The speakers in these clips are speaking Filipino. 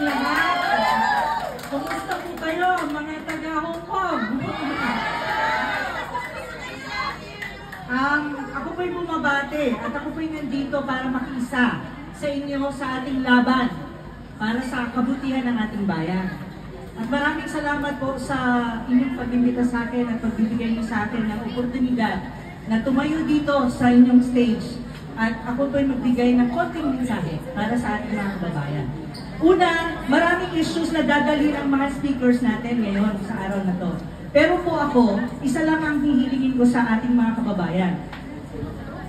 lahat. Kumusta po kayo, mga taga-Hong Kong? Ako po'y bumabati at ako po'y nandito para makiisa sa inyo sa ating laban para sa kabutihan ng ating bayan. At maraming salamat po sa inyong pag-imbita sa akin at pagbibigay niyo sa akin ng oportunidad na tumayo dito sa inyong stage at ako po'y magbigay ng konting mensahe para sa ating mga kababayan. Una, maraming issues na dadalhin ang mga speakers natin ngayon sa araw na to. Pero po ako, isa lang ang hihilingin ko sa ating mga kababayan.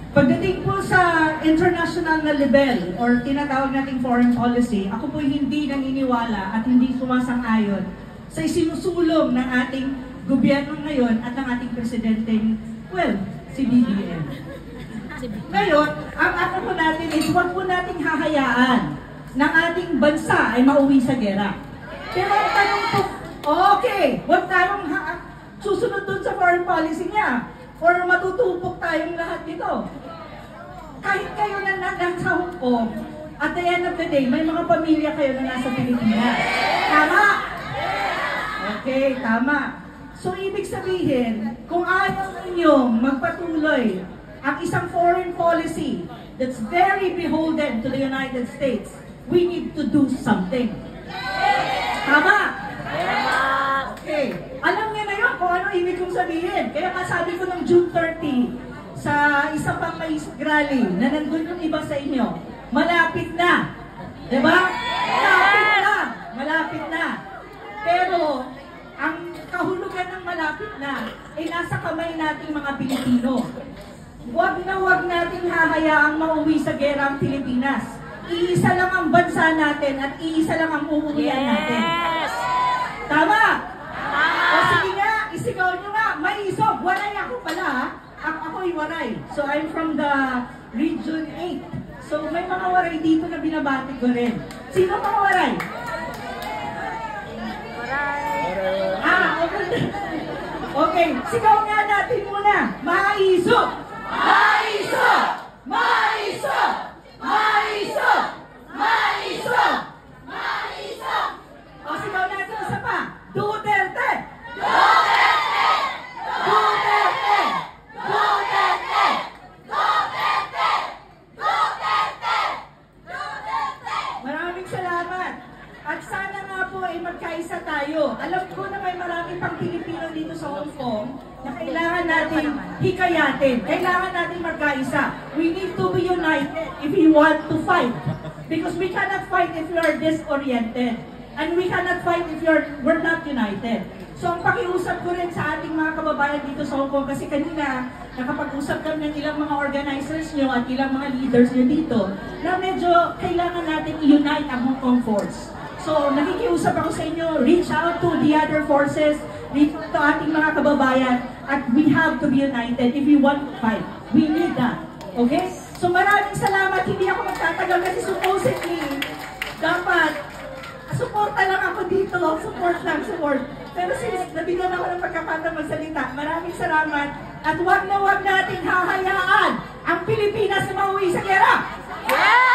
Pagdating po sa international na level or tinatawag nating foreign policy, ako po hindi naniniwala at hindi sumasang-ayon sa isinusulong ng ating gobyerno ngayon at ng ating presidenteng, well, si BBM. Ngayon, ang ano po natin is huwag po nating hahayaan ng ating bansa ay mauwi sa gera. Pero ang tanong po, okay, huwag tayong susunod dun sa foreign policy niya or matutupok tayong lahat dito. Kahit kayo na nasa Hong Kong, at the end of the day, may mga pamilya kayo na nasa Pilipinas. Tama? Okay, tama. So, ibig sabihin, kung ayaw ninyong magpatuloy ang isang foreign policy that's very beholden to the United States, we need to do something. Tama? Okay. Alam niya na yun kung ano ibig kong sabihin. Kaya masabi ko ng June 30, sa isa pang may rally na nandun yung iba sa inyo, malapit na. Diba? Malapit na. Malapit na. Pero, ang kahulugan ng malapit na ay nasa kamay nating mga Pilipino. Huwag na huwag nating hahayaang mauwi sa gera ang Pilipinas. Iisa lang ang bansa natin at iisa lang ang uuwian natin. Tama? O sige nga, isigaw nyo nga, may isog. Waray ako pala ha. Ako'y waray. So I'm from the Region 8. So may mga waray dito na binabati ko rin. Sino mga waray? Okay. Okay, sigaw nga natin muna. Maisog! Maisog! Maisog! Maisog! Maisog! Maisog! O sigaw natin isa pa. Duterte! Duterte! Duterte! Duterte! Duterte! Duterte! Duterte! Maraming salamat. At sana nga po ay magkaisa tayo. Alam ko na may maraming pang Pilipino dito sa Hong Kong na kailangan natin hikayatin. Kailangan natin magkaisa. We need to be united if we want to fight. Because we cannot fight if we are disoriented. And we cannot fight if we're not united. So ang pakiusap ko rin sa ating mga kababayan dito sa Hong Kong, kasi kanina nakapag-usap kami ng ilang mga organizers nyo at ilang mga leaders nyo dito, na medyo kailangan natin i-unite ang Hong Kong force. So nakikiusap ako sa inyo, reach out to the other forces, reach out to ating mga kababayan, at we have to be united if we want to fight. We need that. Okay? So maraming salamat, hindi ako magtatagal kasi supposedly, dapat suporta lang ako dito, support lang, support. Pero since nabigyan ako ng pagkakataon magsalita, maraming salamat. At huwag na huwag natin hahayaan ang Pilipinas na mauwi sa gera. Yeah!